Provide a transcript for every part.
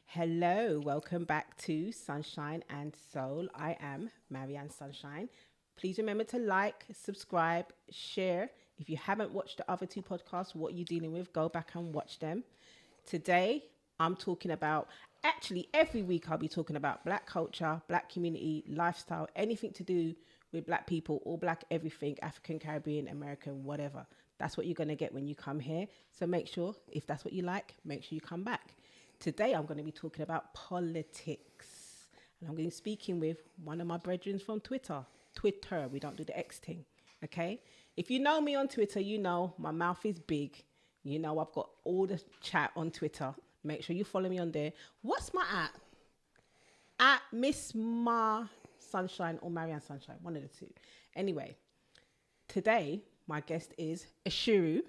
Hello, welcome back to Sunshine and Soul. I am Marianne Sunshine. Please remember to like, subscribe, share. If you haven't watched the other two podcasts, What You Dealing With, go back and watch them. Today, I'm talking about, actually every week I'll be talking about Black culture, Black community, lifestyle, anything to do with Black people or Black everything, African, Caribbean, American, whatever. That's what you're going to get when you come here. So make sure, if that's what you like, make sure you come back. Today, I'm going to be talking about politics. And I'm going to be speaking with one of my brethren from Twitter. We don't do the X thing, okay? If you know me on Twitter, you know my mouth is big. You know I've got all the chat on Twitter. Make sure you follow me on there. What's my at? At Miss Ma Sunshine or Marianne Sunshine, one of the two. Anyway, today, my guest is Esheru,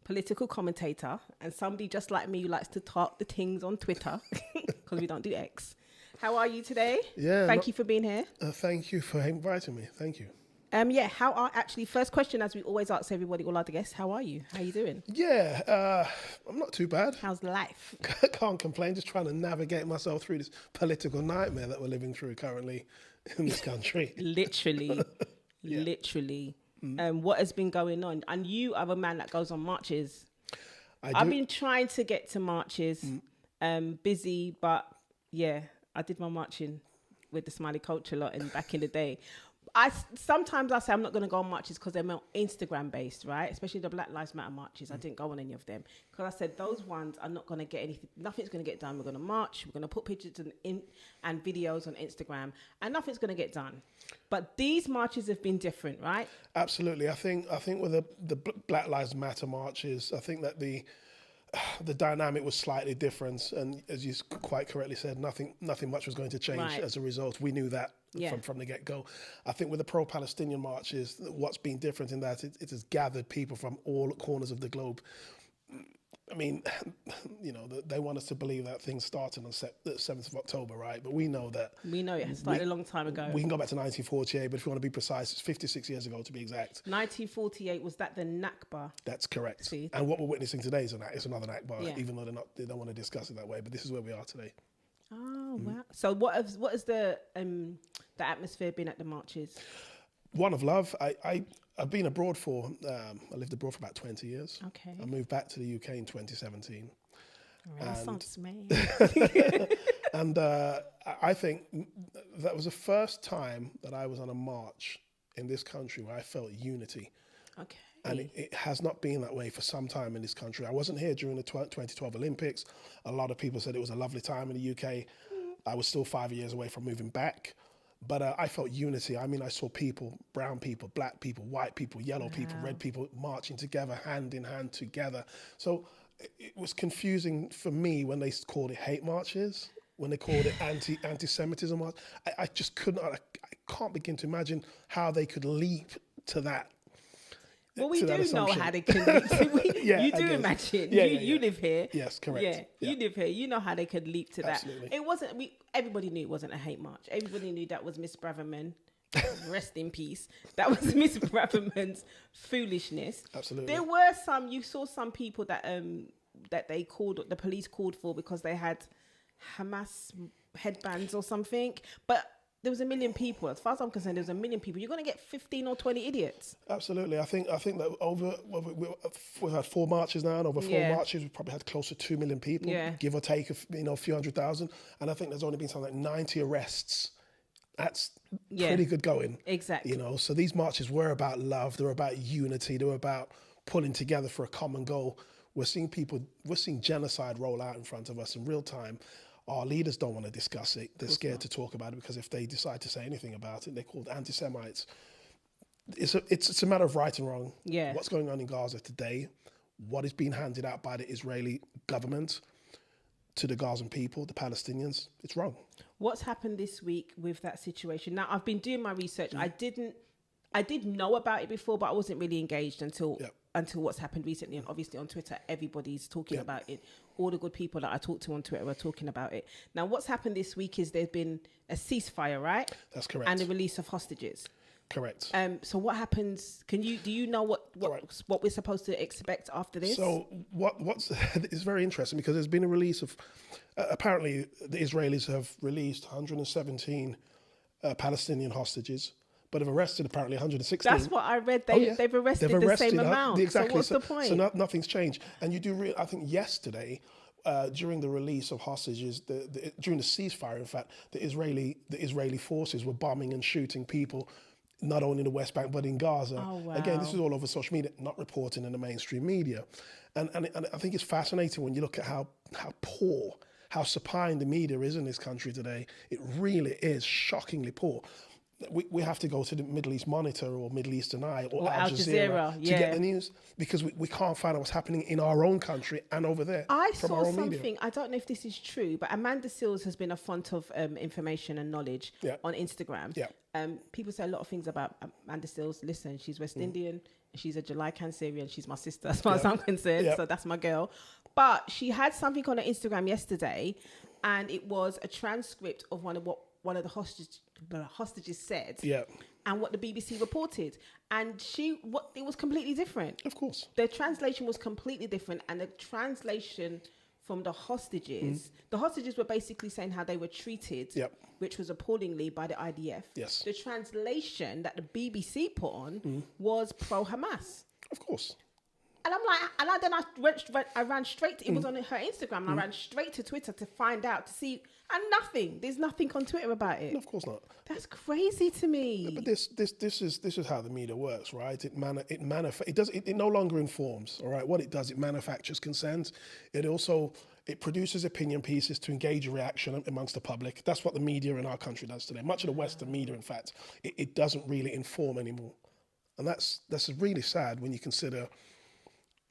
political commentator, and somebody just like me who likes to talk the things on Twitter because we don't do X. How are you today? Yeah. Thank you for being here. Thank you for inviting me. Thank you. First question, as we always ask everybody, all our guests, how are you? How are you doing? Yeah, I'm not too bad. How's life? Can't complain, just trying to navigate myself through this political nightmare that we're living through currently in this country. Literally. What has been going on? And you are a man that goes on marches. I've been trying to get to marches, busy, but yeah, I did my marching with the Smiley Culture lot back in the day. Sometimes I say I'm not going to go on marches because they're more Instagram based, right? Especially the Black Lives Matter marches. I didn't go on any of them because I said those ones are not going to get anything. Nothing's going to get done. We're going to march. We're going to put pictures and videos on Instagram, and nothing's going to get done. But these marches have been different, right? Absolutely. I think with the Black Lives Matter marches, I think that the dynamic was slightly different, and as you quite correctly said, nothing much was going to change as a result. We knew that from the get-go. I think with the Pro-Palestinian marches, what's been different in that it has gathered people from all corners of the globe. I mean, you know, they want us to believe that things started on the 7th of October, right? But we know that. We know it started a long time ago. We can go back to 1948, but if we want to be precise, it's 56 years ago to be exact. 1948, was that the Nakba? That's correct. See? And what we're witnessing today is another Nakba, even though they don't want to discuss it that way. But this is where we are today. Oh, wow. So what has the atmosphere been at the marches? One of love. I've been abroad I lived abroad for about 20 years. Okay. I moved back to the UK in 2017. Renaissance man. And I think that was the first time that I was on a march in this country where I felt unity. Okay. And it has not been that way for some time in this country. I wasn't here during the 2012 Olympics. A lot of people said it was a lovely time in the UK. I was still 5 years away from moving back. But I felt unity. I mean, I saw people, brown people, black people, white people, yellow people, red people marching together, hand in hand together. So it was confusing for me when they called it hate marches, when they called it anti-Semitism march. I just couldn't, I can't begin to imagine how they could leap to that. Well, we do know how they can leap. You do imagine. You live here. Yes, correct. Yeah, you live here. You know how they could leap to Absolutely. that. It wasn't. Everybody knew it wasn't a hate march. Everybody knew that was Miss Braverman. Rest in peace. That was Miss Braverman's foolishness. Absolutely. There were some. You saw some people that the police called for because they had Hamas headbands or something, but. There was 1 million people. As far as I'm concerned, there was 1 million people. You're going to get 15 or 20 idiots. Absolutely. I think that we've had 4 marches now, and over 4 marches, we've probably had close to 2 million people, give or take a few 100,000. And I think there's only been something like 90 arrests. That's pretty good going. Exactly. You know, so these marches were about love. They were about unity. They were about pulling together for a common goal. We're seeing genocide roll out in front of us in real time. Our leaders don't want to discuss it. They're scared to talk about it because if they decide to say anything about it, they're called anti-Semites. It's a matter of right and wrong. Yeah. What's going on in Gaza today, what is being handed out by the Israeli government to the Gazan people, the Palestinians, it's wrong. What's happened this week with that situation? Now, I've been doing my research. I did know about it before, but I wasn't really engaged until what's happened recently. And obviously on Twitter, everybody's talking about it. All the good people that I talked to on Twitter were talking about it. Now, what's happened this week is there's been a ceasefire, right? That's correct. And the release of hostages. Correct. So what happens? Do you know what we're supposed to expect after this? So what's it's very interesting because there's been a release of apparently the Israelis have released 117 Palestinian hostages, but have arrested apparently 116. That's what I read. They've arrested the same amount. Exactly. So what's the point? So nothing's changed. And you do. I think yesterday, during the release of hostages, during the ceasefire, in fact, the Israeli forces were bombing and shooting people, not only in the West Bank but in Gaza. Oh, wow. Again, this is all over social media, not reporting in the mainstream media. And I think it's fascinating when you look at how poor, how supine the media is in this country today. It really is shockingly poor. We have to go to the Middle East Monitor or Middle Eastern Eye or Al Jazeera to get the news because we can't find out what's happening in our own country and over there. I saw something, I don't know if this is true, but Amanda Seales has been a font of information and knowledge on Instagram. Yeah. People say a lot of things about Amanda Seales. Listen, she's West Indian, she's a July Cancerian, she's my sister as far as I'm concerned, so that's my girl. But she had something on her Instagram yesterday, and it was a transcript of one of the hostages said, and what the BBC reported, and it was completely different. Of course, the translation was completely different, and the translation from the hostages were basically saying how they were treated, which was appallingly by the IDF. Yes, the translation that the BBC put on was pro-Hamas. Of course. And I'm like, and I ran straight. It was on her Instagram. And I ran straight to Twitter to find out, to see, and nothing. There's nothing on Twitter about it. No, of course not. That's crazy to me. But this is how the media works, right? It no longer informs. All right, what it does, it manufactures consent. It produces opinion pieces to engage a reaction amongst the public. That's what the media in our country does today. Much of the Western media, in fact, it doesn't really inform anymore, and that's really sad when you consider.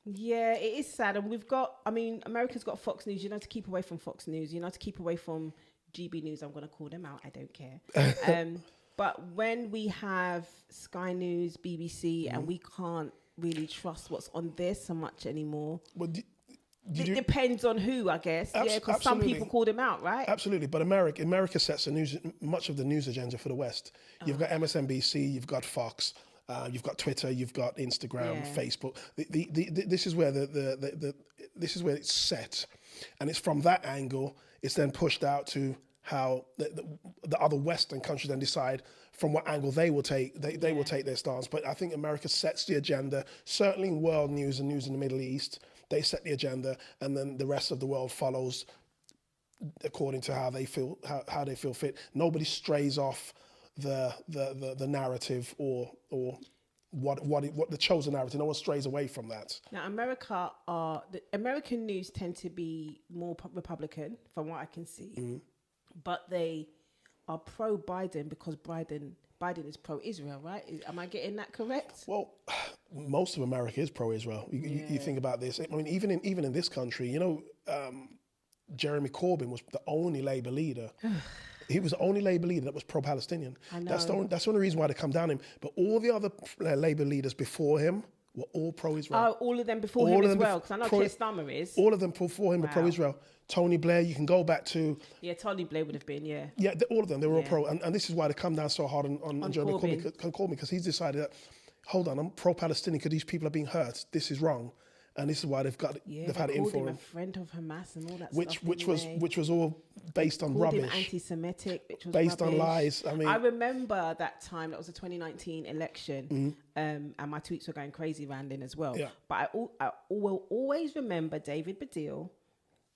Yeah, it is sad. And America's got Fox News, to keep away from Fox News, to keep away from GB News. I'm going to call them out. I don't care. But when we have Sky News, BBC, and we can't really trust what's on there so much anymore. Well, it depends on who, I guess. Because some people call them out, right? Absolutely. But America sets much of the news agenda for the West. You've got MSNBC, you've got Fox. You've got Twitter, you've got Instagram, Facebook. This is where this is where it's set, and it's from that angle. It's then pushed out to how the other Western countries then decide from what angle they will take. They will take their stance. But I think America sets the agenda. Certainly in world news and news in the Middle East, they set the agenda, and then the rest of the world follows according to how they feel fit. Nobody strays off the narrative or what the chosen narrative. No one strays away from that. Now, the American news tend to be more Republican, from what I can see, but they are pro-Biden because Biden is pro-Israel, right? Am I getting that correct? Well, most of America is pro-Israel. You think about this. I mean, even in this country, Jeremy Corbyn was the only Labour leader. He was the only Labour leader that was pro-Palestinian. That's the only reason why they come down him. But all the other Labour leaders before him were all pro-Israel. Oh, all of them before him as well, because I know Keir Starmer is. All of them before him were pro-Israel. Tony Blair, you can go back to... Yeah, Tony Blair would have been, Yeah, all of them, they were all pro. And this is why they come down so hard on Jeremy Corbyn, because he's decided that, hold on, I'm pro-Palestinian because these people are being hurt. This is wrong. And this is why they've had it in for him. A friend of Hamas and all that stuff. Which was all based on rubbish. Him anti-Semitic, which was based rubbish. on lies. I remember that time. That was the 2019 election, and my tweets were going crazy around then as well. Yeah. But I will always remember David Baddiel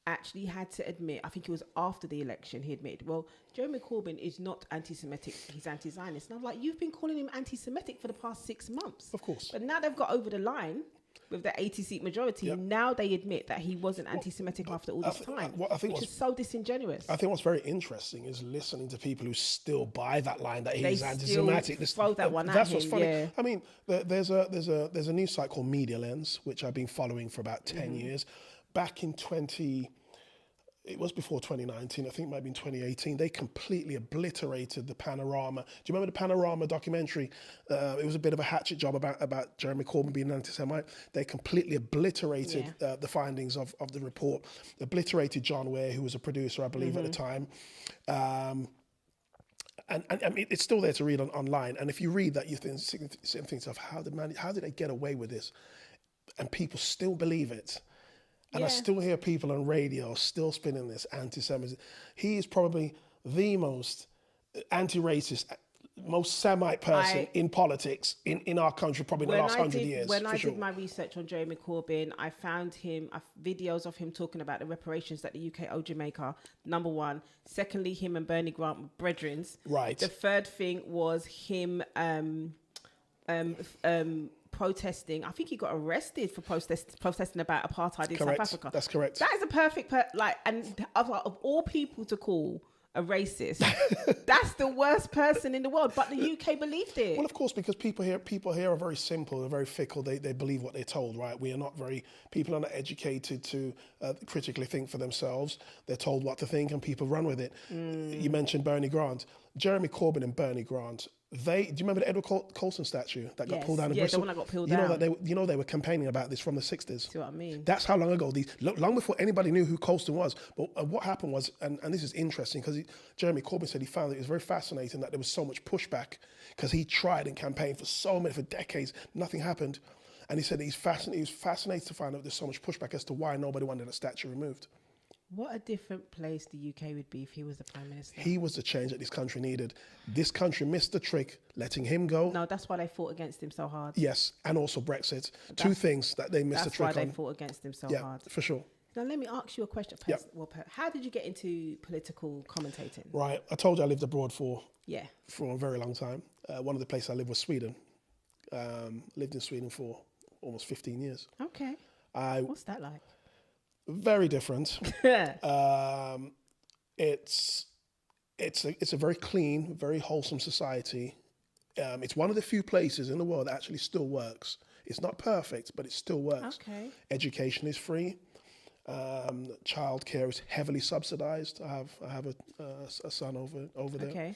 actually had to admit, I think it was after the election, he admitted, well, Jeremy Corbyn is not anti-Semitic, he's anti-Zionist. And I'm like, you've been calling him anti-Semitic for the past 6 months. Of course. But now they've got over the line with the 80-seat majority. Now they admit that he wasn't anti-Semitic after all this time, which is so disingenuous. I think what's very interesting is listening to people who still buy that line that he's anti-Semitic. Throw that one at him. That's what's funny. Yeah. I mean, there's a news site called Media Lens, which I've been following for about 10 years. Back in it was before 2019, I think it might have been 2018, they completely obliterated the Panorama. Do you remember the Panorama documentary? It was a bit of a hatchet job about Jeremy Corbyn being an anti-Semite. They completely obliterated the findings of the report, obliterated John Ware, who was a producer, I believe, at the time. I mean, it's still there to read online. And if you read that, you think to yourself, how did they get away with this? And people still believe it. And I still hear people on radio still spinning this anti-Semitism. He is probably the most anti-racist, most Semite person in politics in our country, probably in the last 100 years. When I did my research on Jeremy Corbyn, I found videos of him talking about the reparations that the UK owed Jamaica, number one. Secondly, him and Bernie Grant were brethren. Right. The third thing was him protesting. I think he got arrested for protesting about apartheid in South Africa. That's correct. That is a perfect, and of all people to call a racist, that's the worst person in the world. But the UK believed it. Well, of course, because people here are very simple, they're very fickle. They believe what they're told, right? People are not educated to critically think for themselves. They're told what to think, and people run with it. You mentioned Bernie Grant, Jeremy Corbyn, and Bernie Grant. Do you remember the Edward Colston statue that got pulled down in Bristol? The one that got pulled down. They were campaigning about this from the 60s. See what I mean? That's how long ago. Long before anybody knew who Colston was. But what happened was, and this is interesting, because Jeremy Corbyn said he found it was very fascinating that there was so much pushback, because he tried and campaigned for decades, nothing happened. And he said he was fascinated to find out there's so much pushback as to why nobody wanted a statue removed. What a different place the UK would be if he was the Prime Minister. He was the change that this country needed. This country missed the trick, letting him go. No, that's why they fought against him so hard. Yes, and also Brexit. Two things that they missed the trick on. That's why they fought against him so hard. Yeah, for sure. Now, let me ask you a question. How did you get into political commentating? Right. I told you I lived abroad for a very long time. One of the places I lived was Sweden. Lived in Sweden for almost 15 years. Okay. What's that like? Very different. It's a very clean, very wholesome society. It's one of the few places in the world that actually still works. It's not perfect, but it still works. Okay. Education is free. Childcare is heavily subsidized. I have a son over there. Okay.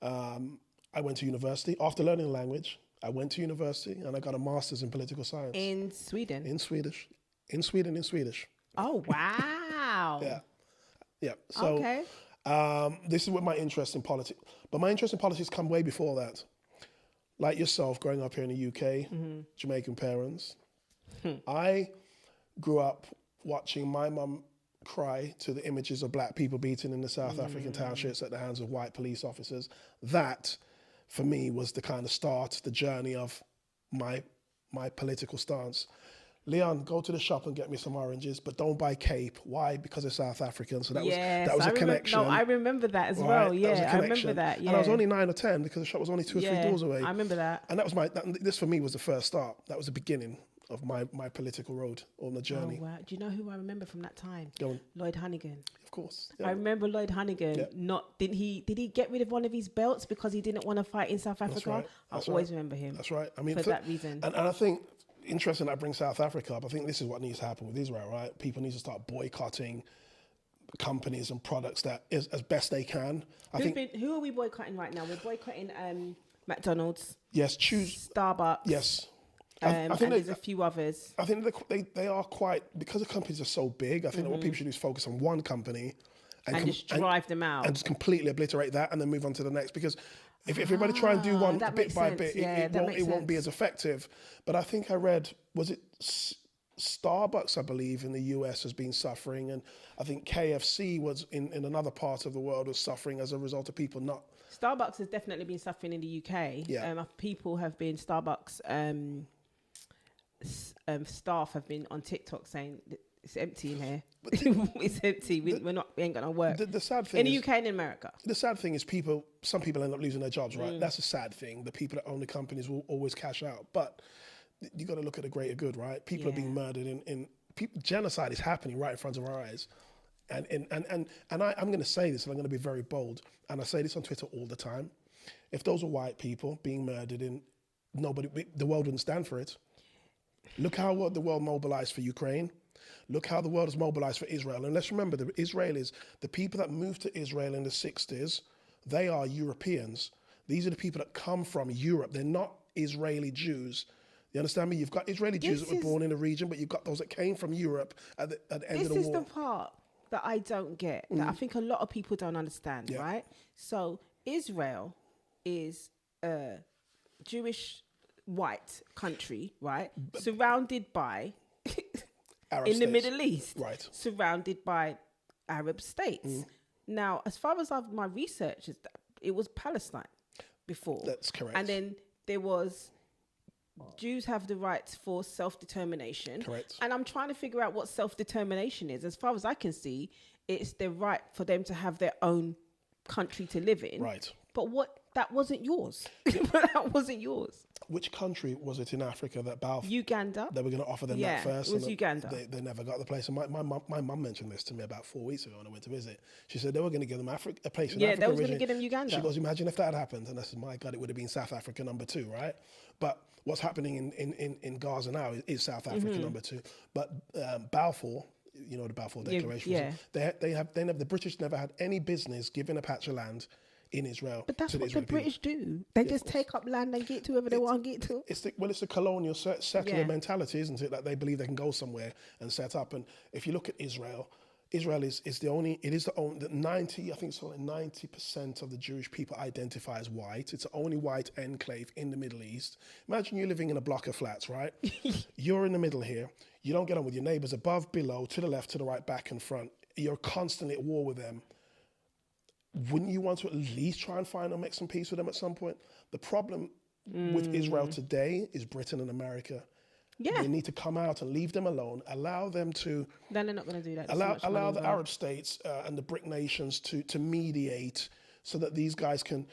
I went to university. After learning the language, I went to university and I got a master's in political science. In Sweden? In Swedish. In Swedish. Oh, wow. Yeah. So okay. This is what my interest in politics. But my interest in politics come way before that. Like yourself, growing up here in the UK, Jamaican parents, I grew up watching my mum cry to the images of black people beaten in the South African townships at the hands of white police officers. That, for me, was the kind of start, the journey of my political stance. Leon, go to the shop and get me some oranges, but don't buy Cape. Why? Because they're South African. So that was a connection. No, I remember that as well. Yeah, I remember that. Yeah. And I was only 9 or 10 because the shop was only 2 or 3 doors away. I remember that. And that was this for me was the first start. That was the beginning of my political road on the journey. Oh, wow. Do you know who I remember from that time? Go on. Lloyd Hannigan. Of course. Yeah. I remember Lloyd Hannigan. Yeah. Did he get rid of one of his belts because he didn't want to fight in South Africa? That's I always remember him. That's right. I mean, for that reason. And I think interesting that I bring South Africa up. I think this is what needs to happen with Israel, right? People need to start boycotting companies and products that as best they can. Who are we boycotting right now? We're boycotting McDonald's. Yes, Starbucks. Yes. I think there's a few others. I think they are quite, because the companies are so big, I think that what people should do is focus on one company and just drive them out. And just completely obliterate that and then move on to the next. Because if everybody try and do one bit by bit, it won't be as effective. But I think I read, was it Starbucks, I believe, in the US has been suffering. And I think KFC was in another part of the world was suffering as a result of people not... Starbucks has definitely been suffering in the UK. Yeah. People have been, Starbucks staff have been on TikTok saying it's empty in here. It's empty. We ain't got no work. The sad thing in the UK and in America. The sad thing is some people end up losing their jobs, right? That's a sad thing. The people that own the companies will always cash out. But you got to look at the greater good, right? People are being murdered genocide is happening right in front of our eyes. And I'm going to say this, and I'm going to be very bold, and I say this on Twitter all the time. If those were white people being murdered, the world wouldn't stand for it. Look how the world mobilized for Ukraine. Look how the world has mobilized for Israel. And let's remember, the Israelis, the people that moved to Israel in the 60s, they are Europeans. These are the people that come from Europe. They're not Israeli Jews. You understand me? You've got Israeli Jews that were born in the region, but you've got those that came from Europe at the end of the war. This is the part that I don't get, that I think a lot of people don't understand, right? So Israel is a Jewish white country, right? Surrounded by Arab in the states. Middle East, Right. surrounded by Arab states. Now, as far as my research is, that it was Palestine before. That's correct. And then there was Jews have the rights for self-determination. Correct. And I'm trying to figure out what self-determination is. As far as I can see, it's the right for them to have their own country to live in. Right. But that wasn't yours. That wasn't yours. Which country was it in Africa that Balfour... Uganda. They were going to offer them that first. It was Uganda. They never got the place. And my mum mentioned this to me about 4 weeks ago when I went to visit. She said they were going to give them a place in Africa. Yeah, they was going to give them Uganda. She goes, imagine if that had happened. And I said, my God, it would have been South Africa number 2, right? But what's happening in Gaza now is South Africa number 2. But Balfour... You know the Balfour Declaration. Yeah. The British never had any business giving a patch of land in Israel. But that's to what the British do. They just take up land and get to whoever they want to get to. It's the colonial settler mentality, isn't it? That they believe they can go somewhere and set up. And if you look at Israel, Israel is the only 90, I think it's only 90% of the Jewish people identify as white. It's the only white enclave in the Middle East. Imagine you're living in a block of flats, right? You're in the middle here. You don't get on with your neighbors above, below, to the left, to the right, back and front. You're constantly at war with them. Wouldn't you want to at least try and find or make some peace with them at some point? The problem with Israel today is Britain and America. Yeah. They need to come out and leave them alone, allow them to... Then they're not going to do that. Allow the Arab states and the BRIC nations to mediate so that these guys can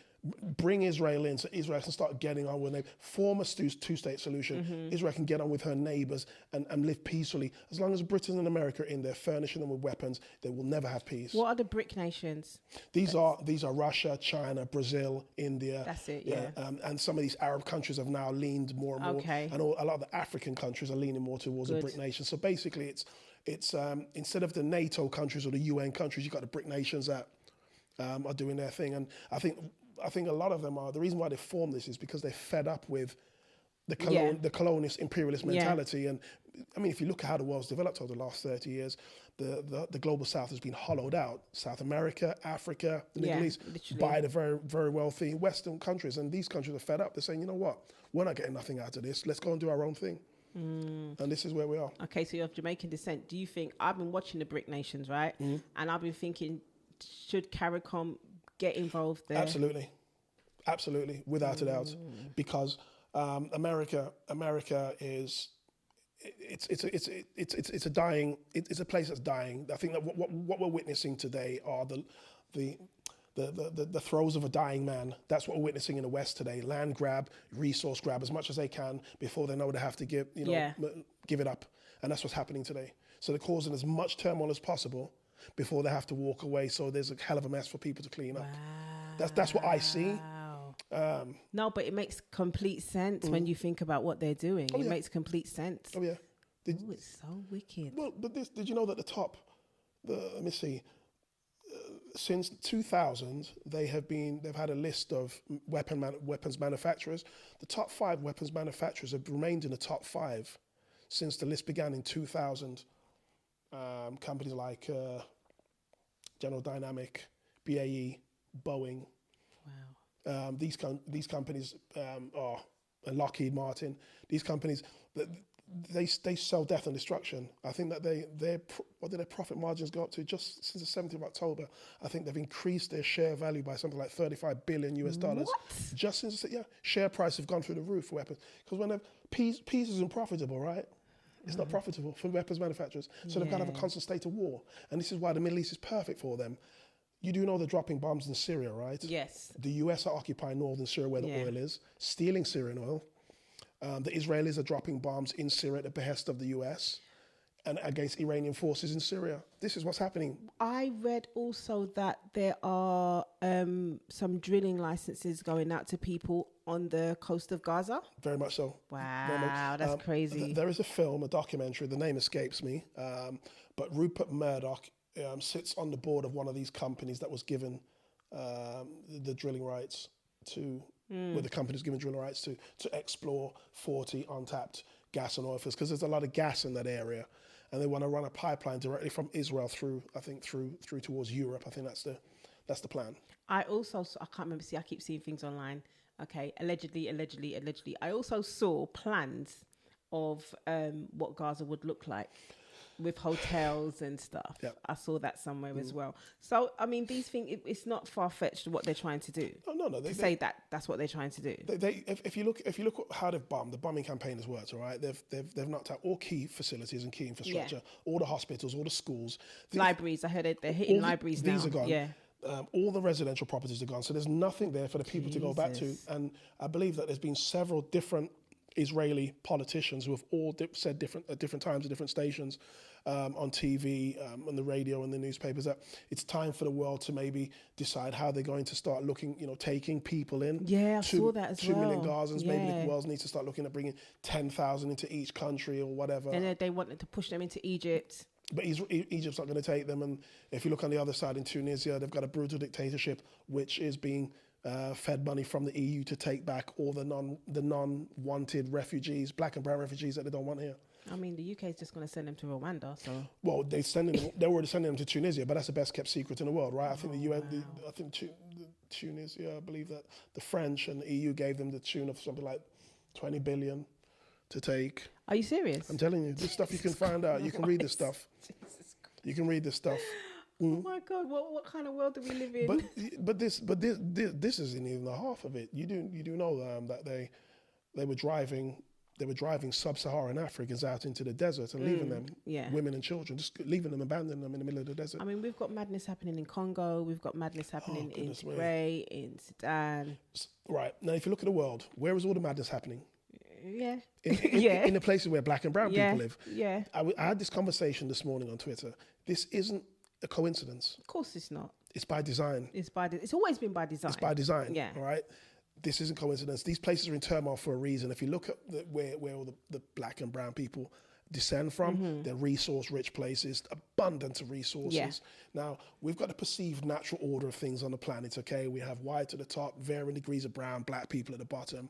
bring Israel in, so Israel can start getting on with it. Form a two-state solution. Israel can get on with her neighbors and live peacefully. As long as Britain and America are in there furnishing them with weapons, they will never have peace. What are the BRIC nations? These are Russia, China, Brazil, India. That's it, yeah. And some of these Arab countries have now leaned more and more. Okay. And a lot of the African countries are leaning more towards the BRIC nations. So basically, it's instead of the NATO countries or the UN countries, you've got the BRIC nations that are doing their thing. And I think a lot of them are, the reason why they formed this is because they're fed up with the colonialist, imperialist mentality. Yeah. And I mean, if you look at how the world's developed over the last 30 years, the global south has been hollowed out. South America, Africa, the Middle East, by the very, very wealthy Western countries. And these countries are fed up. They're saying, you know what, we're not getting nothing out of this. Let's go and do our own thing. And this is where we are. Okay, so you're of Jamaican descent. Do you think, I've been watching the BRIC nations, right? And I've been thinking, should CARICOM get involved there? Absolutely, without a doubt, because America is it's a place that's dying. I think that what we're witnessing today are the throes of a dying man. That's what we're witnessing in the West today. Land grab, resource grab as much as they can before they know they have to give it up, and that's what's happening today. So they're causing as much turmoil as possible before they have to walk away. So there's a hell of a mess for people to clean up. That's what I see. No, but it makes complete sense when you think about what they're doing. It makes complete sense. Oh, yeah. It's so wicked. Well, but did you know that let me see, since 2000, they've had a list of weapons manufacturers. The top 5 weapons manufacturers have remained in the top 5 since the list began in 2000. Companies like General Dynamic, BAE, Boeing. Wow. These companies and Lockheed Martin. These companies, they sell death and destruction. I think that what did their profit margins go up to just since the 17th of October? I think they've increased their share value by something like $35 billion US. What? Just since share price have gone through the roof for weapons. Because when peace isn't profitable, right? It's not profitable for weapons manufacturers. So they've got to have a constant state of war. And this is why the Middle East is perfect for them. You do know they're dropping bombs in Syria, right? Yes. The US are occupying northern Syria where the oil is, stealing Syrian oil. The Israelis are dropping bombs in Syria at the behest of the US and against Iranian forces in Syria. This is what's happening. I read also that there are some drilling licenses going out to people on the coast of Gaza. Very much so. Wow, that's crazy. There is a film, a documentary, the name escapes me, but Rupert Murdoch sits on the board of one of these companies that was given the drilling rights to, where the company's given drilling rights to explore 40 untapped gas and oil fields, because there's a lot of gas in that area, and they want to run a pipeline directly from Israel through towards Europe. I think That's the plan. I can't remember. See, I keep seeing things online. Okay, allegedly. I also saw plans of what Gaza would look like with hotels and stuff. Yep. I saw that somewhere as well. So, I mean, these things, it's not far-fetched what they're trying to do. No. Say that's what they're trying to do. If you look at how they've bombed, the bombing campaign has worked. All right, they've knocked out all key facilities and key infrastructure, all the hospitals, all the schools, libraries. I heard they're hitting libraries now. These are gone. Yeah. All the residential properties are gone. So there's nothing there for the people to go back to. And I believe that there's been several different Israeli politicians who have all said at different times at different stations on TV, on the radio and the newspapers that it's time for the world to maybe decide how they're going to start looking, taking people in. Yeah, I saw that as 2 well. 2 million Gazans. Yeah. Maybe the world needs to start looking at bringing 10,000 into each country or whatever. And they wanted to push them into Egypt. But Egypt's not going to take them. And if you look on the other side in Tunisia, they've got a brutal dictatorship which is being fed money from the EU to take back all the non-wanted refugees, black and brown refugees that they don't want here. I mean, the UK is just going to send them to Rwanda. So well, they're already sending them to Tunisia, but that's the best kept secret in the world, right? I think the UN, Tunisia, I believe that the French and the EU gave them the tune of something like 20 billion to take. Are you serious? I'm telling you, this stuff you can find out. You can read this stuff. You can read this stuff. Oh my God! What kind of world do we live in? But this isn't even the half of it. You do know that they were driving sub-Saharan Africans out into the desert and leaving them, women and children, just leaving them, abandoning them in the middle of the desert. I mean, we've got madness happening in Congo. We've got madness happening in Tigray, in Sudan. Right now, if you look at the world, where is all the madness happening? Yeah. In the places where black and brown people live. Yeah. I had this conversation this morning on Twitter. This isn't a coincidence. Of course it's not. It's by design. It's always been by design. It's by design. Yeah. All right. This isn't coincidence. These places are in turmoil for a reason. If you look at where all the black and brown people descend from, they're resource-rich places, abundant of resources. Yeah. Now, we've got a perceived natural order of things on the planet, okay? We have white at the top, varying degrees of brown, black people at the bottom.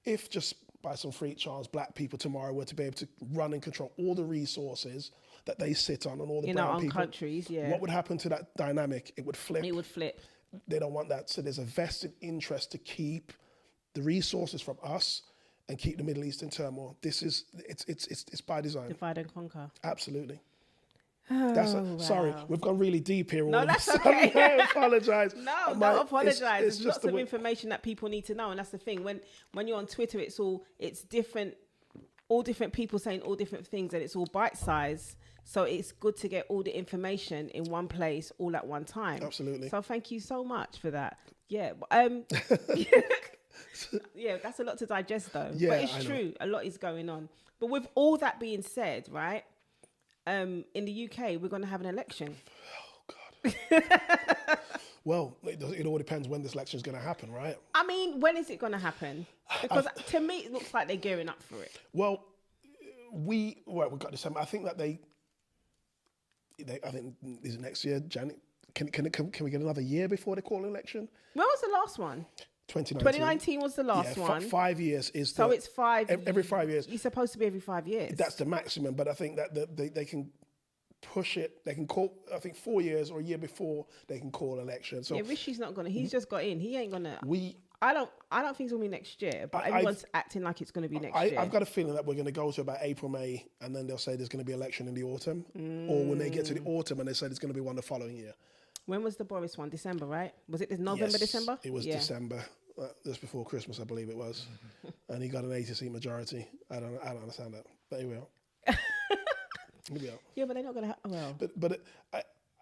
If just by some freak chance, black people tomorrow were to be able to run and control all the resources that they sit on and all the in brown our own people, countries, what would happen to that dynamic? It would flip. It would flip. They don't want that. So there's a vested interest to keep the resources from us and keep the Middle East in turmoil. It's by design. Divide and conquer. Absolutely. Oh, sorry, we've gone really deep here. No, that's okay. I apologise. No, don't apologise. There's lots of information that people need to know, and that's the thing. When you're on Twitter, it's different. All different people saying all different things, and it's all bite-sized. So it's good to get all the information in one place, all at one time. Absolutely. So thank you so much for that. Yeah. Yeah, that's a lot to digest, though. Yeah, but it's true. A lot is going on. But with all that being said, right? In the UK, we're going to have an election. Oh God. Well, it all depends when this election is going to happen, right? I mean, when is it going to happen? Because to me, it looks like they're gearing up for it. Well, we've got December. I think that I think is it next year, January? Can we get another year before they call an election? When was the last one? 2019 was the last one. 5 years is so it's 5 every 5 years. You're supposed to be every 5 years. That's the maximum, but I think that they can push it. They can call. I think 4 years or a year before they can call election. So yeah, Rishi's not gonna. He's just got in. He ain't gonna. I don't think it's gonna be next year. But everyone's acting like it's gonna be next year. I've got a feeling that we're going to go to about April, May, and then they'll say there's going to be election in the autumn, or when they get to the autumn and they say there's going to be one the following year. When was the Boris one? December, right? Was it November, yes, December? It was December. Just before Christmas, I believe it was, and he got an 80-seat majority. I don't understand that, but here we are. Yeah, but they're not going to. Well, but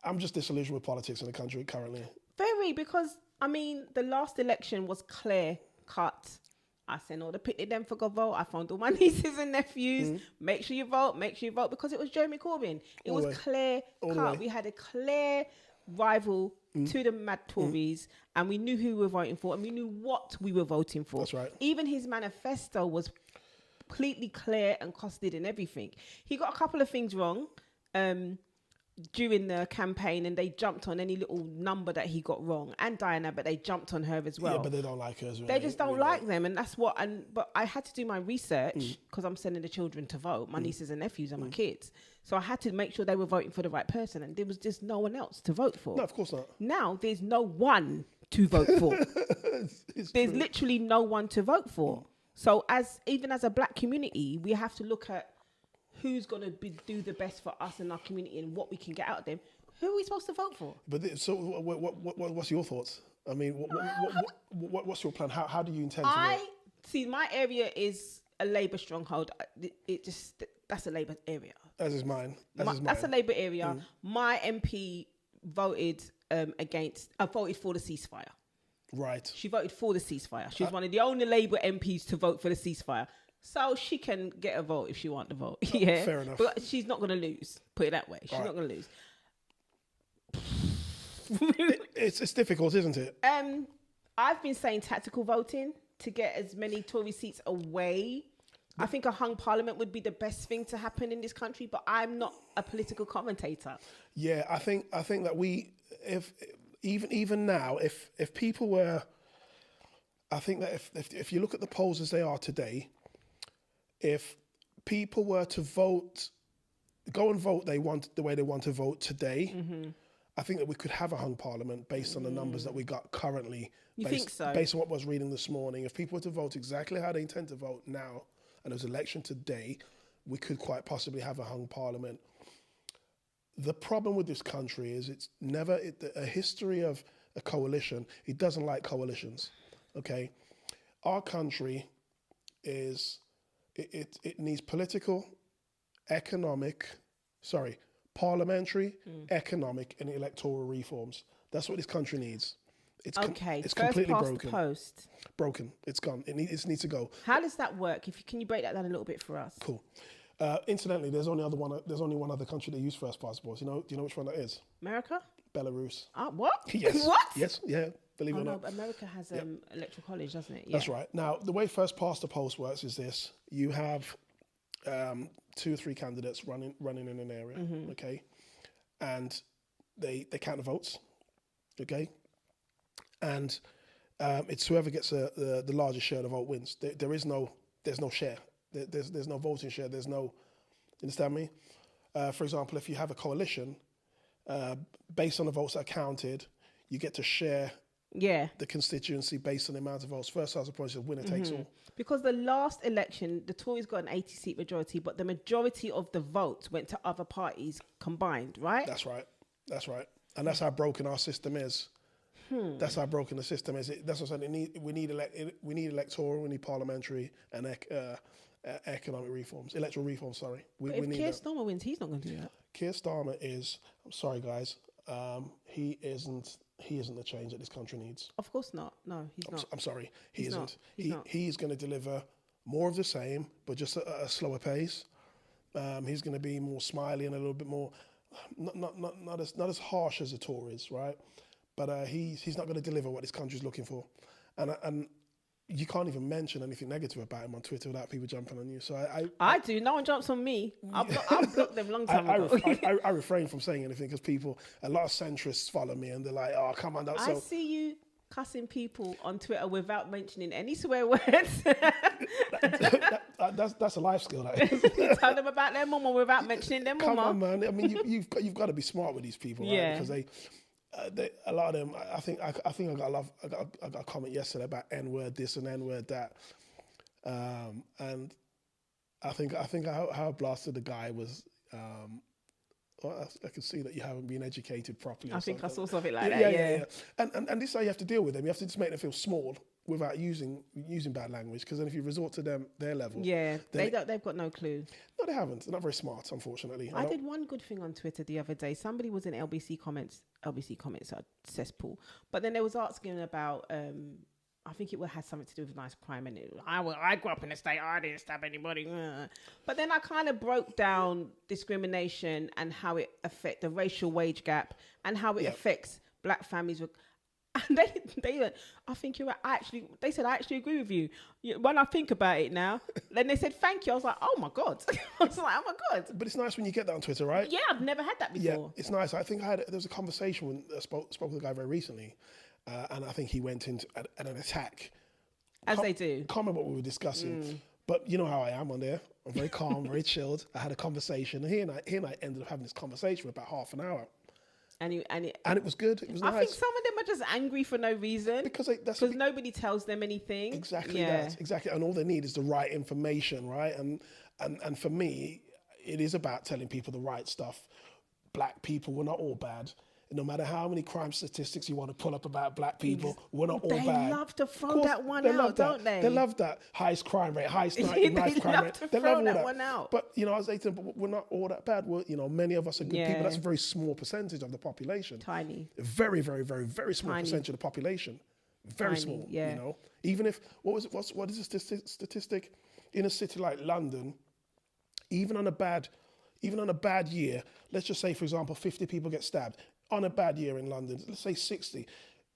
I'm just disillusioned with politics in the country currently. Very, because I mean, the last election was clear cut. I sent all the picnic them for go vote. I found all my nieces and nephews. Make sure you vote. Make sure you vote, because it was Jeremy Corbyn. It was clear cut. We had a clear rival to the mad Tories, and we knew who we were voting for, and we knew what we were voting for. That's right. Even his manifesto was completely clear and costed and everything. He got a couple of things wrong. during the campaign, and they jumped on any little number that he got wrong, and Diana, but they jumped on her as well. Yeah, but they don't like her as well. They just don't like them, and that's what. But I had to do my research because I'm sending the children to vote, my nieces and nephews and my kids. So I had to make sure they were voting for the right person, and there was just no one else to vote for. No, of course not. Now there's no one to vote for. There's literally no one to vote for. So even as a black community, we have to look at who's going to do the best for us and our community and what we can get out of them. Who are we supposed to vote for? But so, what's your thoughts? I mean, what's your plan? How do you intend to work? See, my area is a Labour stronghold. That's a Labour area. As is mine. That's a Labour area. My MP voted voted for the ceasefire. Right. She voted for the ceasefire. She was one of the only Labour MPs to vote for the ceasefire. So she can get a vote if she wants to vote. Yeah. Fair enough. But she's not going to lose. Put it that way. She's not going to lose. It's difficult, isn't it? I've been saying tactical voting to get as many Tory seats away. I think a hung parliament would be the best thing to happen in this country, but I'm not a political commentator. Yeah, I think that even now, if people were, I think that if you look at the polls as they are today, if people were to go and vote the way they want to vote today, I think that we could have a hung parliament based on the numbers that we got currently. You think so? Based on what I was reading this morning. If people were to vote exactly how they intend to vote now, and there was election today, we could quite possibly have a hung parliament. The problem with this country is it's never a history of a coalition. It doesn't like coalitions, okay? Our country is... It needs parliamentary, economic, and electoral reforms. That's what this country needs. It's completely broken. Post. Broken. It's gone. It needs to go. How does that work? Can you break that down a little bit for us? Cool. Incidentally, there's only one other country that use first passports. Do you know which one that is? America? Belarus. What? Yes. What? Yes. Yeah. Believe it or not. But America has electoral college, doesn't it? Yeah. That's right. Now, the way first past the post works is this: you have 2 or 3 candidates running in an area, okay, and they count the votes, okay, and it's whoever gets the largest share of the vote wins. There's no share. There's no voting share. There's no. Understand me? For example, if you have a coalition, based on the votes that are counted, you get to share. Yeah, the constituency based on the amount of votes. First house approach is winner takes all. Because the last election, the Tories got an 80-seat majority, but the majority of the votes went to other parties combined, right? That's right. And that's how broken our system is. That's how broken the system is. That's what I'm saying. We need electoral, we need parliamentary and economic reforms, electoral reforms. Sorry. If Keir Starmer wins, he's not going to do that. Keir Starmer is. I'm sorry, guys. He isn't the change that this country needs. Of course not. No, he's not. I'm sorry. He isn't. Not. He's going to deliver more of the same, but just at a slower pace. He's going to be more smiley and a little bit more, not as harsh as the Tories, right? But he's not going to deliver what this country's looking for. And you can't even mention anything negative about him on Twitter without people jumping on you. So I do. No one jumps on me. I've blocked them long time ago. I refrain from saying anything because a lot of centrists follow me and they're like, oh, come on. I see you cussing people on Twitter without mentioning any swear words. That's a life skill. That is. You tell them about their mama without mentioning their mama. Come on, man. I mean, you've got to be smart with these people, right? Yeah. Because a lot of them. I think I got a comment yesterday about N-word this and N-word that, and I think how I blasted the guy was. Well, I can see that you haven't been educated properly. I think I saw something like that. Yeah. And this is how you have to deal with them. You have to just make them feel small without using bad language. Because then if you resort to their level, they've got no clue. No, they haven't. They're not very smart, unfortunately. I did one good thing on Twitter the other day. Somebody was in LBC comments are cesspool, but then they was asking about. I think it had something to do with nice crime, and I grew up in the state. I didn't stab anybody, but then I kind of broke down discrimination and how it affects the racial wage gap and how it affects black families. And they went, I think you're right. They said, I actually agree with you. When I think about it now, then they said, thank you. I was like, oh my God. I was like, oh my God. But it's nice when you get that on Twitter, right? Yeah, I've never had that Yeah, before. it's nice. I think there was a conversation when I spoke with a guy very recently, and I think he went into an attack. As they do. Can't remember what we were discussing, but you know how I am on there. I'm very calm, very chilled. I had a conversation, and he and I ended up having this conversation for about half an hour. And it was good. It was nice. I think some of them are just angry for no reason. Because nobody tells them anything. Exactly that. Exactly. And all they need is the right information, right? And for me, it is about telling people the right stuff. Black people, we're not all bad. No matter how many crime statistics you want to pull up about black people, we're not all bad. They love to throw that one out, don't they? They love that highest crime rate, highest knife crime rate. They love that one out. But, I was saying to them, we're not all that bad. Many of us are good people. That's a very small percentage of the population. Tiny. Very, very, very, very small percentage of the population. Very small, Even if, what is the statistic? In a city like London, even on a bad year, let's just say, for example, 50 people get stabbed. On a bad year in London, let's say 60.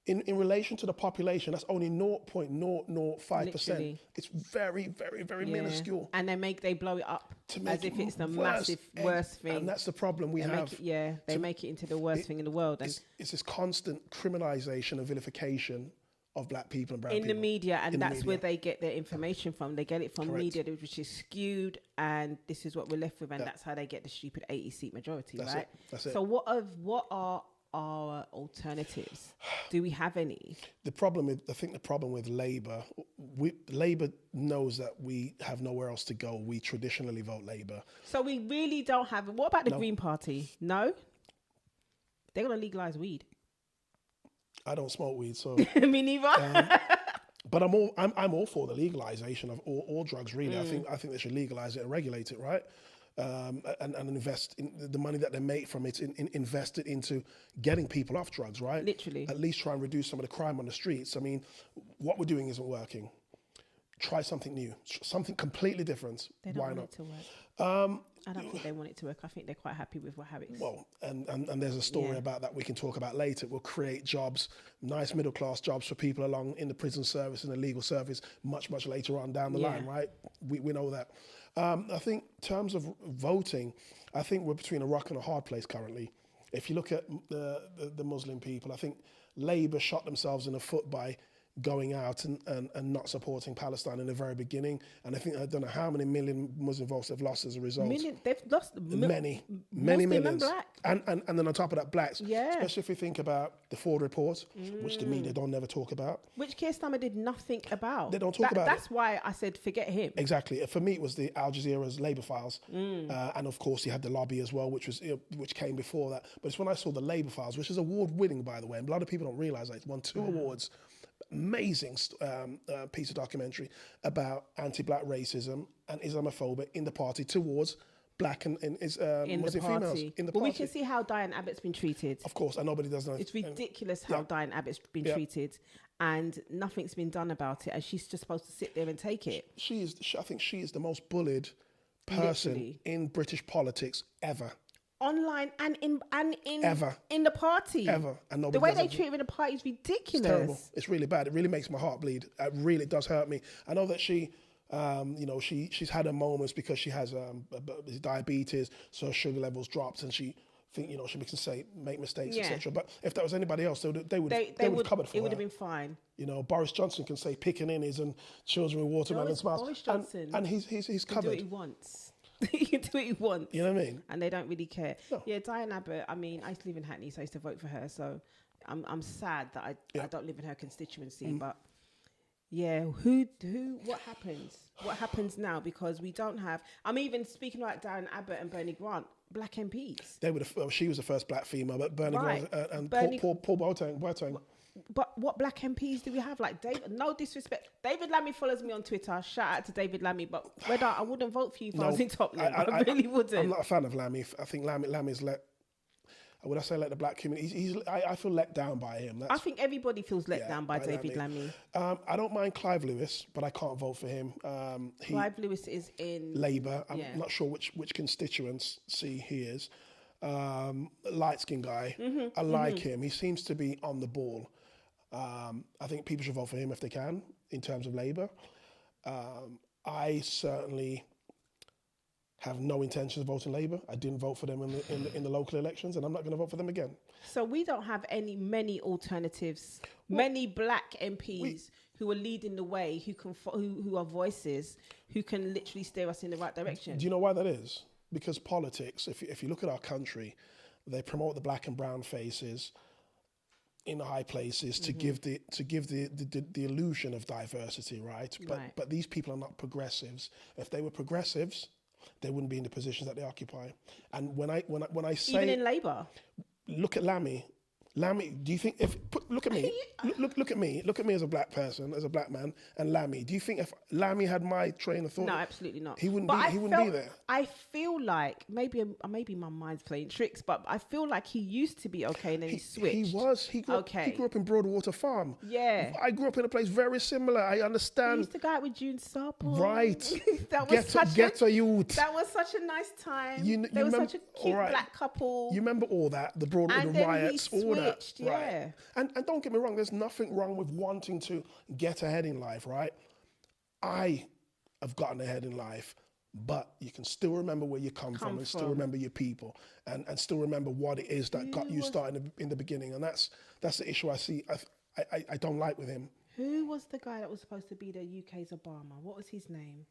In relation to the population, that's only 0.005%. It's very, very, very minuscule. And they blow it up as if it's the massive worst thing. And that's the problem we have. They make it into the worst thing in the world. It's this constant criminalisation and vilification of black people and brown people. In the media, and that's where they get their information from. They get it from media, which is skewed, and this is what we're left with, and that's how they get the stupid 80-seat majority, right? That's it. So what are our alternatives? Do we have any? I think the problem with Labour, Labour knows that we have nowhere else to go. We traditionally vote Labour. So we really don't have. What about the Green Party? No, they're gonna legalise weed. I don't smoke weed, so me neither. But I'm all for the legalization of all drugs. Really, I think they should legalize it and regulate it, right? And invest in the money that they make from it, invest it into getting people off drugs, right? Literally, at least try and reduce some of the crime on the streets. I mean, what we're doing isn't working. Try something new, something completely different. They don't Why want not? it to work. I don't think they want it to work. I think they're quite happy with how it is. Well, and there's a story about that we can talk about later. We'll create jobs, nice middle class jobs for people along in the prison service and the legal service much later on down the line, right? We know that. I think in terms of voting, I think we're between a rock and a hard place currently. If you look at the Muslim people, I think Labour shot themselves in the foot by going out and not supporting Palestine in the very beginning. And I think, I don't know how many million Muslim votes they've lost as a result. They've lost many millions. And then on top of that, blacks. Yeah. Especially if we think about the Ford report, which the media don't never talk about. Which Keir Starmer did nothing about. They don't talk about That's why I said forget him. Exactly. For me, it was the Al Jazeera's Labour files. And of course, you had the lobby as well, which came before that. But it's when I saw the Labour files, which is award-winning, by the way. And a lot of people don't realise that. It's won 2 awards. Amazing piece of documentary about anti-black racism and Islamophobia in the party towards black and Muslim females in the party. We can see how Diane Abbott's been treated. Of course, and nobody does know. It's ridiculous how Diane Abbott's been treated, and nothing's been done about it, and she's just supposed to sit there and take it. I think she is the most bullied person in British politics ever. Online and in ever in the party ever, and the way they treat her in the party is ridiculous. It's terrible. It's really bad. It really makes my heart bleed. It really does hurt me. I know that she, she's had her moments because she has diabetes, so her sugar levels dropped, and she make mistakes, etc. But if that was anybody else, they would have covered for her. It would have been fine. Boris Johnson can say pickaninnies and children with watermelon smiles, Boris Johnson, and he's covered. Do what he wants. He can do what he wants. You know what I mean? And they don't really care. No. Yeah, Diane Abbott, I mean, I used to live in Hackney, so I used to vote for her. So I'm sad that I don't live in her constituency. But yeah, what happens? What happens now? Because we don't have, I'm even speaking like Diane Abbott and Bernie Grant, black MPs. She was the first black female, but Bernie Grant and Paul Boateng. But what black MPs do we have? Like David, no disrespect. David Lammy follows me on Twitter. Shout out to David Lammy. But I wouldn't vote for you if I was in top lane. I really wouldn't. I'm not a fan of Lammy. I think Lammy's let the black community. I feel let down by him. I think everybody feels let down by David Lammy. I don't mind Clive Lewis, but I can't vote for him. Clive Lewis is in Labour. I'm not sure which constituency he is. Light skinned guy. I like him. He seems to be on the ball. I think people should vote for him if they can, in terms of Labour. I certainly have no intention of voting Labour. I didn't vote for them in the local elections, and I'm not going to vote for them again. So we don't have many alternatives, many black MPs who are leading the way, who are voices, who can literally steer us in the right direction. Do you know why that is? Because politics, if you look at our country, they promote the black and brown faces in high places to give the illusion of diversity, right? But these people are not progressives. If they were progressives, they wouldn't be in the positions that they occupy. And when I say, even in Labour, look at Lammy. Do you think look at me, look at me as a black person, as a black man, and Lammy. Do you think if Lammy had my train of thought? No, absolutely not. He wouldn't be there. I feel like maybe my mind's playing tricks, but I feel like he used to be okay, and then he switched. He grew up in Broadwater Farm. Yeah. I grew up in a place very similar. I understand. He used to go out with June Sarpong. Right. That was Ghetto youth. That was such a nice time. They were such a cute black couple. You remember all that, the Broadwater riots, all that. Yeah. Right. And don't get me wrong, there's nothing wrong with wanting to get ahead in life, right? I have gotten ahead in life, but you can still remember where you come from and still remember your people and still remember what it is that got you started in the beginning. And that's the issue I see. I don't like with him. Who was the guy that was supposed to be the UK's Obama? What was his name?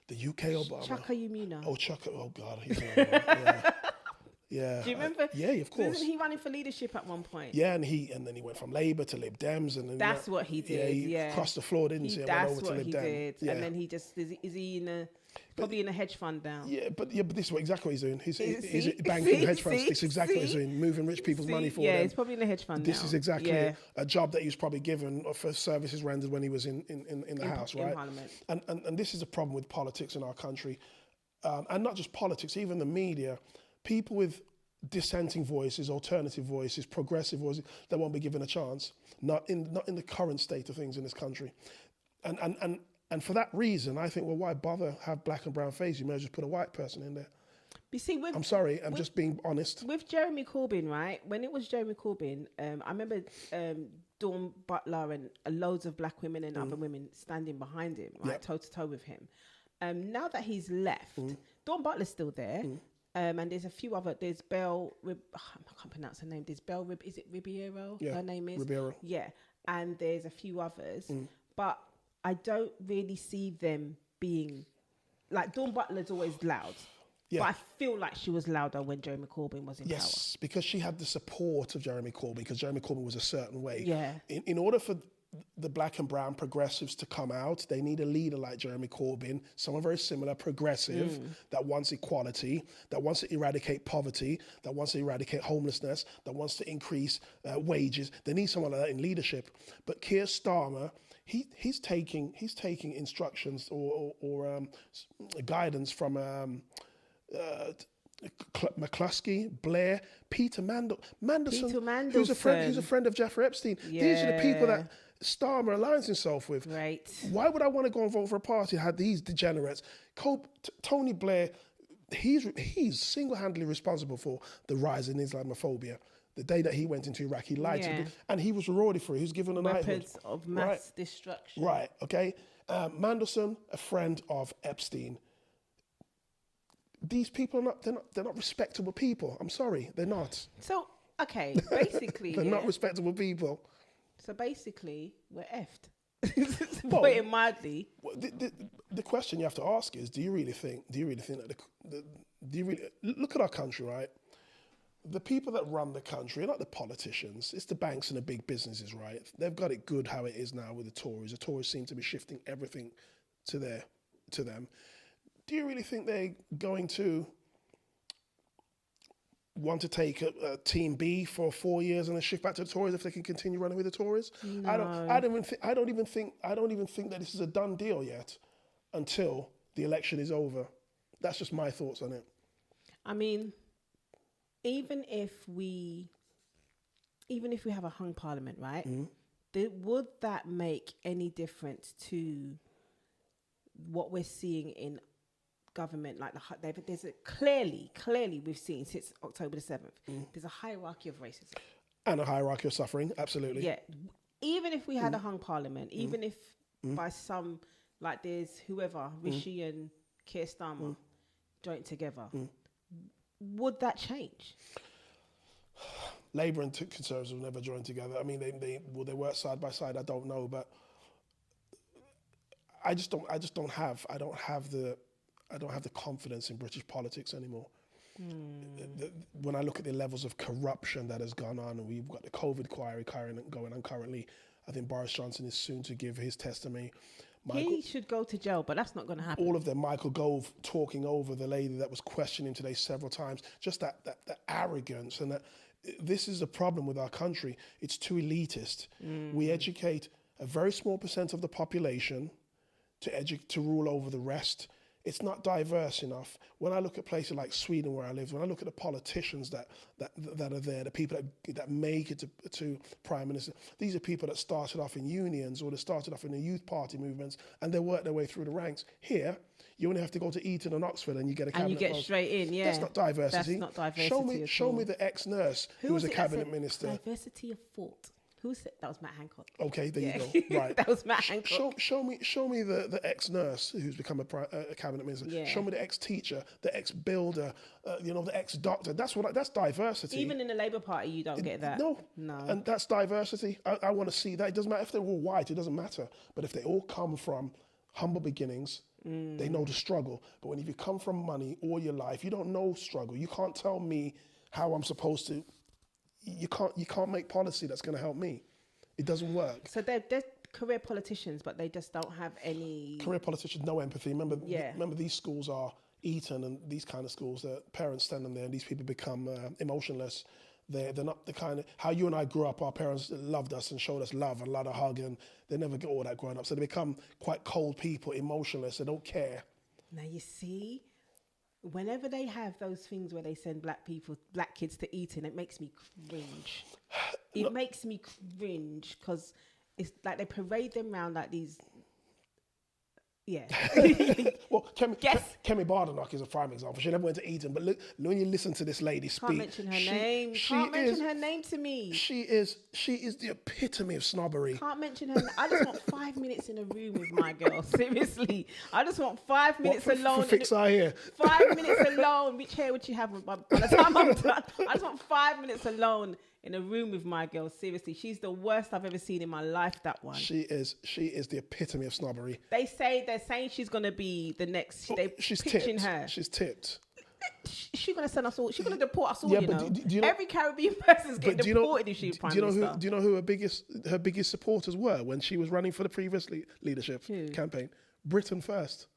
The UK Obama? Chaka Yumina. Oh, Chaka. Oh, God. He's yeah. Yeah. Do you remember? Yeah, of course. Wasn't he running for leadership at one point? Yeah, and then he went from Labour to Lib Dems, and then that's what he did. Yeah, he crossed the floor, didn't he? That's went over what to Lib he Dem. did. Yeah. And then he just is he probably in a hedge fund now? Yeah, but this is exactly what he's doing. He's banking hedge funds. This is exactly what he's doing, moving rich people's money for them. Yeah, he's probably in a hedge fund. This is exactly a job that he was probably given for services rendered when he was in the House, right? Parliament. And this is a problem with politics in our country, and not just politics, even the media. People with dissenting voices, alternative voices, progressive voices that won't be given a chance. Not in the current state of things in this country, and for that reason, I think, well, why bother have black and brown face? You may just put a white person in there. You see, I'm sorry, I'm just being honest. With Jeremy Corbyn, right? When it was Jeremy Corbyn, I remember Dawn Butler and loads of black women and other women standing behind him, right, toe to toe with him. Now that he's left, Dawn Butler's still there. And there's a few other. There's Belle. I can't pronounce her name. There's Belle. Is it Ribeiro? Yeah, her name is Ribeiro. Yeah, and there's a few others, but I don't really see them being like Dawn Butler's always loud. Yeah. But I feel like she was louder when Jeremy Corbyn was in power. Yes, because she had the support of Jeremy Corbyn, because Jeremy Corbyn was a certain way. Yeah. In order for the black and brown progressives to come out, they need a leader like Jeremy Corbyn, someone very similar, progressive, that wants equality, that wants to eradicate poverty, that wants to eradicate homelessness, that wants to increase wages. They need someone like that in leadership. But Keir Starmer, he's taking instructions or guidance from McCluskey, Blair, Peter Mandelson, who's a friend of Jeffrey Epstein. Yeah. These are the people that Starmer aligns himself with. Right. Why would I want to go and vote for a party that had these degenerates? Tony Blair, he's single-handedly responsible for the rise in Islamophobia. The day that he went into Iraq, he lied to them, and he was rewarded for it. He was given an weapons of mass destruction. Right. Okay. Mandelson, a friend of Epstein. These people they're not respectable people. I'm sorry, they're not. So, okay, basically... they're not respectable people. So basically, we're effed. Put it mildly. The question you have to ask is, do you really think that look at our country, right? The people that run the country are not the politicians. It's the banks and the big businesses, right? They've got it good how it is now with the Tories. The Tories seem to be shifting everything to them. Do you really think they're going to want to take a Team B for 4 years and then shift back to the Tories if they can continue running with the Tories? No. I don't even think that this is a done deal yet until the election is over. That's just my thoughts on it. I mean, even if we have a hung parliament, right? Would that make any difference to what we're seeing in government? Like there's clearly we've seen since October the 7th, there's a hierarchy of racism and a hierarchy of suffering. Absolutely. Yeah. even if we had a hung parliament, even if by some, like there's whoever, Rishi and Keir Starmer joined together, would that change? Labour and Conservatives will never join together. I mean, will they work side by side? I don't know, but I don't have the confidence in British politics anymore. When I look at the levels of corruption that has gone on, and we've got the COVID inquiry going on currently, I think Boris Johnson is soon to give his testimony. He should go to jail, but that's not going to happen. All of them, Michael Gove talking over the lady that was questioning him today several times, just that arrogance, and that this is a problem with our country. It's too elitist. We educate a very small percent of the population to rule over the rest. It's not diverse enough. When I look at places like Sweden, where I live, when I look at the politicians that are there, the people that make it to prime minister, these are people that started off in unions or they started off in the youth party movements, and they work their way through the ranks. Here, you only have to go to Eton and Oxford, and you get a cabinet. And you get straight in. Yeah, that's not diversity. That's not diversity. Show me the ex-nurse who was a cabinet minister. Diversity of thought. Who said that? Was Matt Hancock. Okay, there you go. Right, that was Matt Hancock. Show me the ex-nurse who's become a cabinet minister. Yeah. Show me the ex-teacher, the ex-builder, the ex-doctor. That's diversity. Even in the Labour Party, you don't get that. No, no, and that's diversity. I want to see that. It doesn't matter if they're all white. It doesn't matter. But if they all come from humble beginnings, they know the struggle. But when you come from money all your life, you don't know struggle. You can't tell me how I'm supposed to. You can't make policy that's going to help me. It doesn't work. So they're career politicians, but they just don't have any... Career politicians, no empathy. Remember these schools are Eton and these kind of schools, that parents stand them there and these people become emotionless. They're not the kind of... How you and I grew up, our parents loved us and showed us love and a lot of hug, and they never get all that growing up. So they become quite cold people, emotionless. They don't care. Now you see... Whenever they have those things where they send black kids to Eton, it makes me cringe. It makes me cringe because it's like they parade them around like these. Yeah. Well, Kemi Badenoch is a prime example. She never went to Eton, but look, when you listen to this lady speak, can't mention her name. Can't mention her name to me. She is the epitome of snobbery. Can't mention her. I just want 5 minutes in a room with my girl. Seriously, I just want 5 minutes alone. Fix our hair. 5 minutes alone. Which hair would you have by the time I'm done? I just want 5 minutes alone in a room with my girl. Seriously, she's the worst I've ever seen in my life, that one. She is the epitome of snobbery. They're saying she's going to be the next. She's pitching tipped. her. She's tipped. She's going to send us all. She's going to deport us all, do you know, every Caribbean person's getting deported if she's prime minister. Do you know who her biggest supporters were when she was running for the previous leadership campaign? Britain First.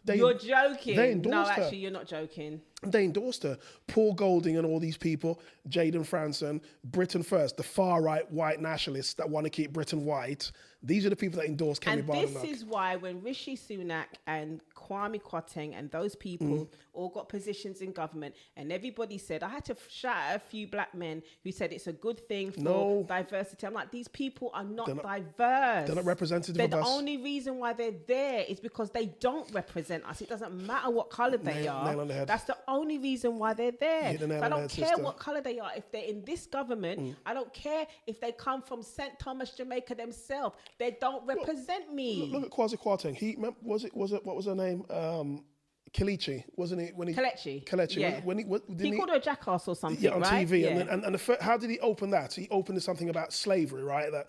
You're joking. They endorsed her. No, actually, you're not joking. They endorsed her. Paul Golding and all these people, Jaden Franson, Britain First, the far-right white nationalists that want to keep Britain white. These are the people that endorse Kemi Badenoch. And this is why when Rishi Sunak and Kwame Kwarteng and those people all got positions in government, and everybody said, I had to shout at a few black men who said it's a good thing for diversity. I'm like, these people are not diverse. They're not representative of us. The only reason why they're there is because they don't represent us. It doesn't matter what colour they are. Nail on the head. That's the only reason why they're there. So I don't care what colour they are. If they're in this government, I don't care if they come from St. Thomas, Jamaica themselves. They don't represent me. Look at Kwame Kwarteng. What was her name? Kelechi, wasn't it? Kelechi. Yeah. He called her a jackass or something. Yeah, on right? TV. Yeah. And how did he open that? He opened something about slavery, right? That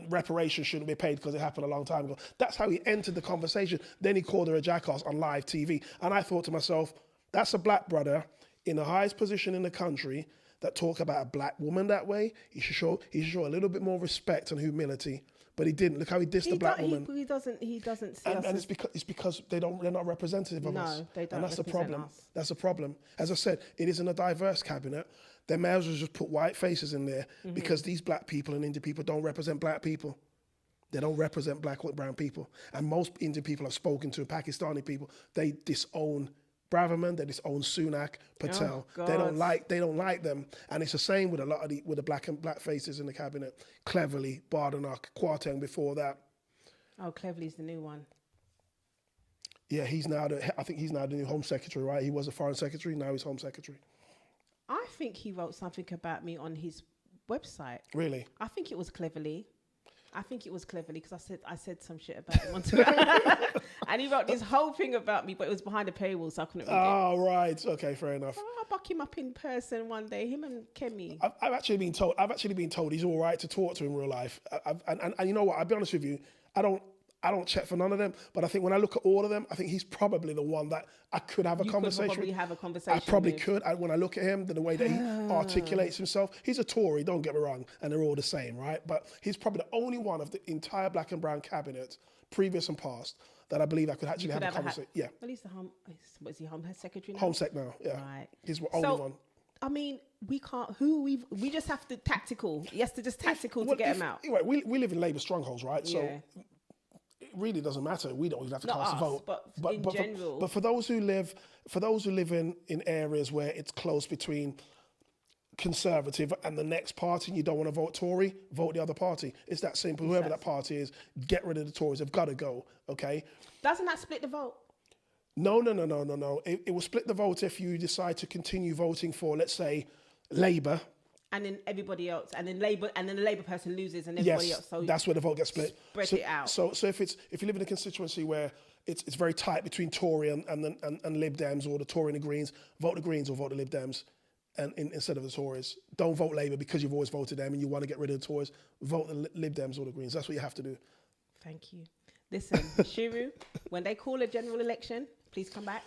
reparations shouldn't be paid because it happened a long time ago. That's how he entered the conversation. Then he called her a jackass on live TV. And I thought to myself, that's a black brother in the highest position in the country that talk about a black woman that way. He should show a little bit more respect and humility. But he didn't. Look how he dissed the black woman. He doesn't see and it's because they're not representative of us. No, they don't. And that's the problem. Us. That's the problem. As I said, it isn't a diverse cabinet. They may as well just put white faces in there because these black people and Indian people don't represent black people. They don't represent black or brown people. And most Indian people I've spoken to, Pakistani people, they disown Braverman, they disown Sunak, Patel. Oh, they don't like them. And it's the same with a lot of the black faces in the cabinet. Cleverly, Badenoch, Kwarteng before that. Oh, Cleverly's the new one. Yeah, I think he's now the new Home Secretary, right? He was a Foreign Secretary, now he's Home Secretary. I think he wrote something about me on his website. Really? I think it was Cleverly. I think it was cleverly because I said some shit about him on Twitter. And he wrote this whole thing about me, but it was behind a paywall, so I couldn't read it. Oh, right. Okay, fair enough. I'll buck him up in person one day, him and Kemi. I've actually been told he's all right to talk to in real life. And you know what? I'll be honest with you. I don't check for none of them, but I think when I look at all of them, I think he's probably the one that I could have a conversation with. Probably have a conversation. I probably could. When I look at him, the way that he articulates himself, he's a Tory, don't get me wrong, and they're all the same, right? But he's probably the only one of the entire Black and Brown cabinet, previous and past, that I believe I could actually have a conversation. Yeah. At least what is he, Home Secretary now? Home Sec now, yeah. Right. He's the only one. I mean, we can't. We just have to tactical. Yes, to just tactical to get him out. Anyway, we live in Labour strongholds, right? Yeah. So it really doesn't matter. We don't even have to cast a vote. But in general. But for those who live in areas where it's close between Conservative and the next party, and you don't want to vote Tory, vote the other party. It's that simple. Whoever that party is, get rid of the Tories. They've got to go. Okay. Doesn't that split the vote? No. It will split the vote if you decide to continue voting for, let's say, Labour. And then everybody else, and then the Labour person loses, and everybody else. So that's where the vote gets split. Spread it out. So if you live in a constituency where it's very tight between Tory and Lib Dems, or the Tory and the Greens, vote the Greens or vote the Lib Dems, and instead of the Tories. Don't vote Labour because you've always voted them and you want to get rid of the Tories. Vote the Lib Dems or the Greens. That's what you have to do. Thank you. Listen, Esheru, when they call a general election, please come back.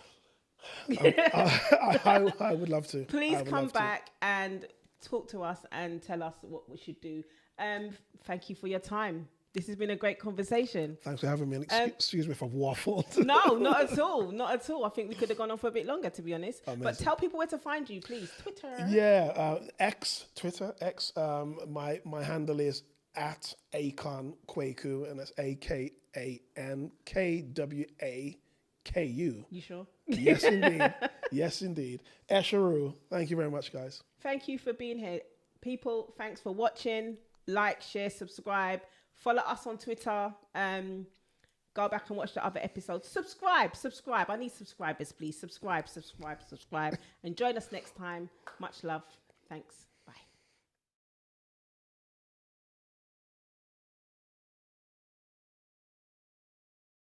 I would love to. Please come back and talk to us and tell us what we should do. Thank you for your time. This has been a great conversation. Thanks for having me. Excuse me if I've waffled. No, not at all. Not at all. I think we could have gone on for a bit longer, to be honest. Amazing. But tell people where to find you, please. Twitter. Yeah, Twitter. My handle is at Akon Kwaku, and that's AKANKWAKU. You sure? Yes, indeed. Yes, indeed. Esheru. Thank you very much, guys. Thank you for being here. People, thanks for watching. Like, share, subscribe. Follow us on Twitter. Go back and watch the other episodes. Subscribe. I need subscribers, please. Subscribe. And join us next time. Much love. Thanks.